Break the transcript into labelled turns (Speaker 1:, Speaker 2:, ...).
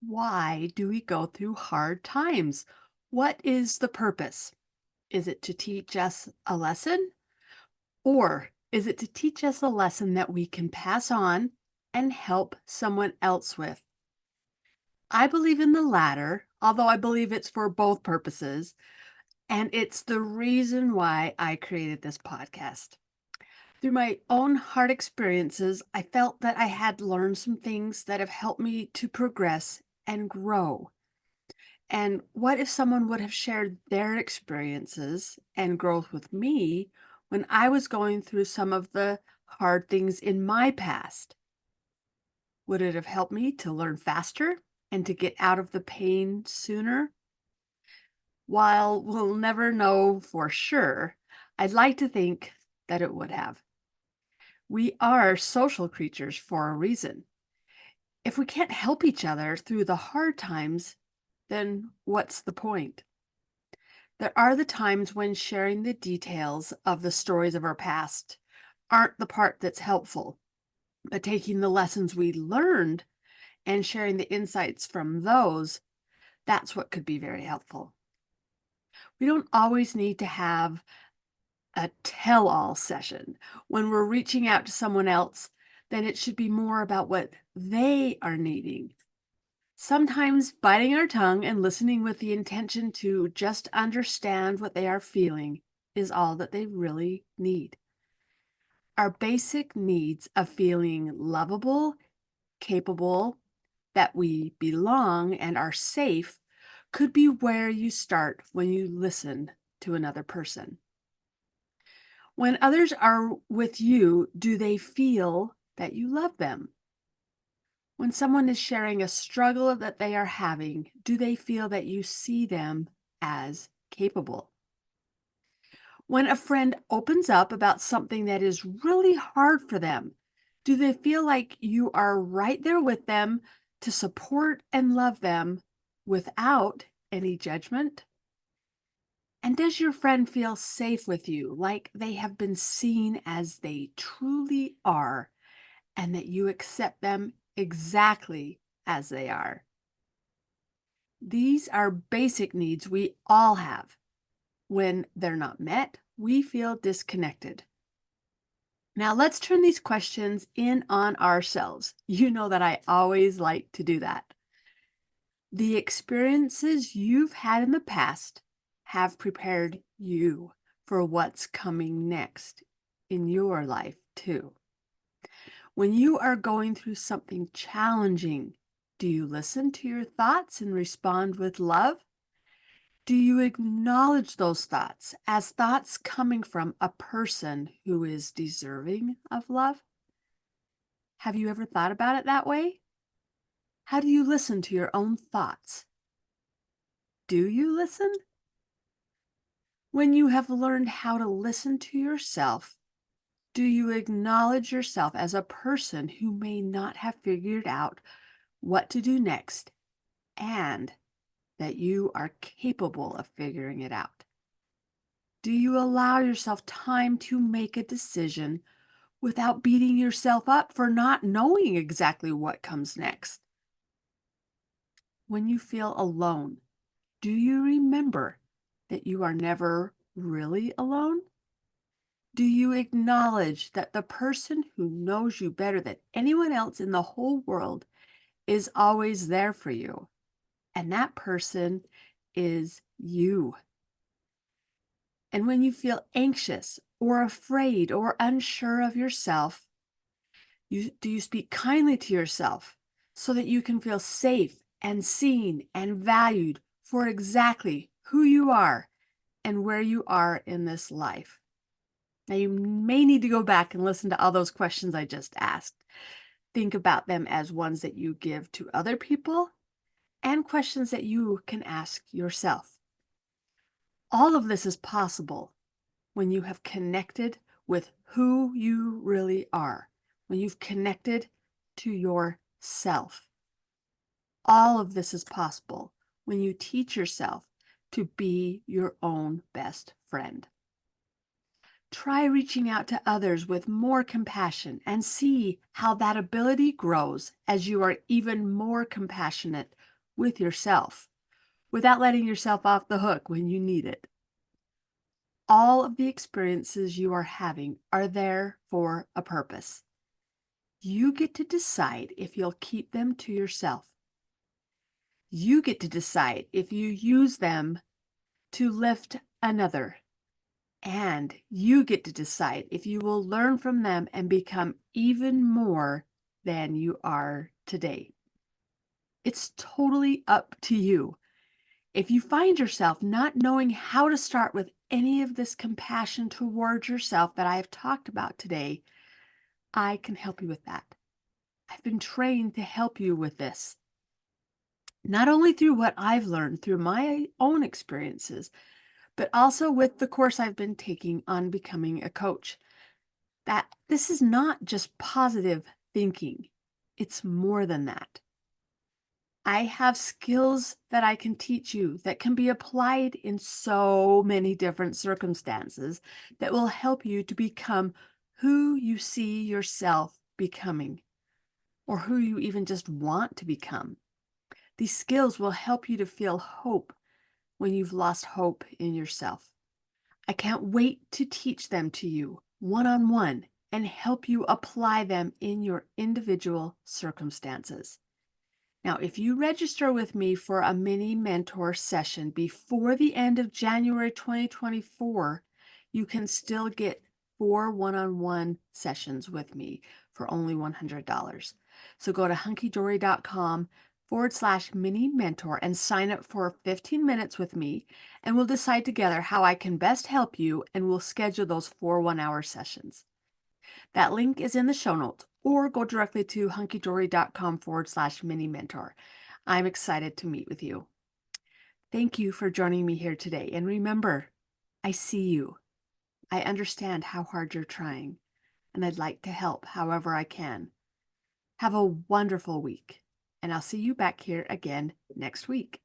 Speaker 1: Why do we go through hard times? What is the purpose? Is it to teach us a lesson? Or is it to teach us a lesson that we can pass on and help someone else with? I believe in the latter, although I believe it's for both purposes. And it's the reason why I created this podcast. Through my own hard experiences, I felt that I had learned some things that have helped me to progress and grow. And what if someone would have shared their experiences and growth with me when I was going through some of the hard things in my past? Would it have helped me to learn faster and to get out of the pain sooner? While we'll never know for sure, I'd like to think that it would have. We are social creatures for a reason. If we can't help each other through the hard times, then what's the point? There are the times when sharing the details of the stories of our past aren't the part that's helpful, but taking the lessons we learned and sharing the insights from those, that's what could be very helpful. We don't always need to have a tell all session. When we're reaching out to someone else, then it should be more about what they are needing. Sometimes biting our tongue and listening with the intention to just understand what they are feeling is all that they really need. Our basic needs of feeling lovable, capable, that we belong and are safe could be where you start when you listen to another person. When others are with you, do they feel that you love them? When someone is sharing a struggle that they are having, do they feel that you see them as capable? When a friend opens up about something that is really hard for them, do they feel like you are right there with them to support and love them without any judgment? And does your friend feel safe with you, like they have been seen as they truly are, and that you accept them exactly as they are? These are basic needs we all have. When they're not met, we feel disconnected. Now, let's turn these questions in on ourselves. You know that I always like to do that. The experiences you've had in the past have prepared you for what's coming next in your life, too. When you are going through something challenging, do you listen to your thoughts and respond with love? Do you acknowledge those thoughts as thoughts coming from a person who is deserving of love? Have you ever thought about it that way? How do you listen to your own thoughts? Do you listen? When you have learned how to listen to yourself, do you acknowledge yourself as a person who may not have figured out what to do next and that you are capable of figuring it out? Do you allow yourself time to make a decision without beating yourself up for not knowing exactly what comes next? When you feel alone, do you remember that you are never really alone? Do you acknowledge that the person who knows you better than anyone else in the whole world is always there for you? And that person is you. And when you feel anxious or afraid or unsure of yourself, do you speak kindly to yourself so that you can feel safe and seen and valued for exactly who you are and where you are in this life? Now, you may need to go back and listen to all those questions I just asked. Think about them as ones that you give to other people and questions that you can ask yourself. All of this is possible when you have connected with who you really are, when you've connected to yourself. All of this is possible when you teach yourself to be your own best friend. Try reaching out to others with more compassion and see how that ability grows as you are even more compassionate with yourself without letting yourself off the hook when you need it. All of the experiences you are having are there for a purpose. You get to decide if you'll keep them to yourself. You get to decide if you use them to lift another. And you get to decide if you will learn from them and become even more than you are today. It's totally up to you. If you find yourself not knowing how to start with any of this compassion towards yourself that I have talked about today, I can help you with that. I've been trained to help you with this, not only through what I've learned through my own experiences, but also with the course I've been taking on becoming a coach. That this is not just positive thinking, it's more than that. I have skills that I can teach you that can be applied in so many different circumstances that will help you to become who you see yourself becoming, or who you even just want to become. These skills will help you to feel hope when you've lost hope in yourself. I can't wait to teach them to you one-on-one and help you apply them in your individual circumstances. Now, if you register with me for a mini mentor session before the end of January 2024, you can still get 4 one-on-one sessions with me for only $100. So go to hunkydory.com/mini mentor and sign up for 15 minutes with me, and we'll decide together how I can best help you, and we'll schedule those 4 one-hour sessions. That link is in the show notes, or go directly to hunkydory.com/mini mentor. I'm excited to meet with you. Thank you for joining me here today. And remember, I see you. I understand how hard you're trying, and I'd like to help however I can. Have a wonderful week, and I'll see you back here again next week.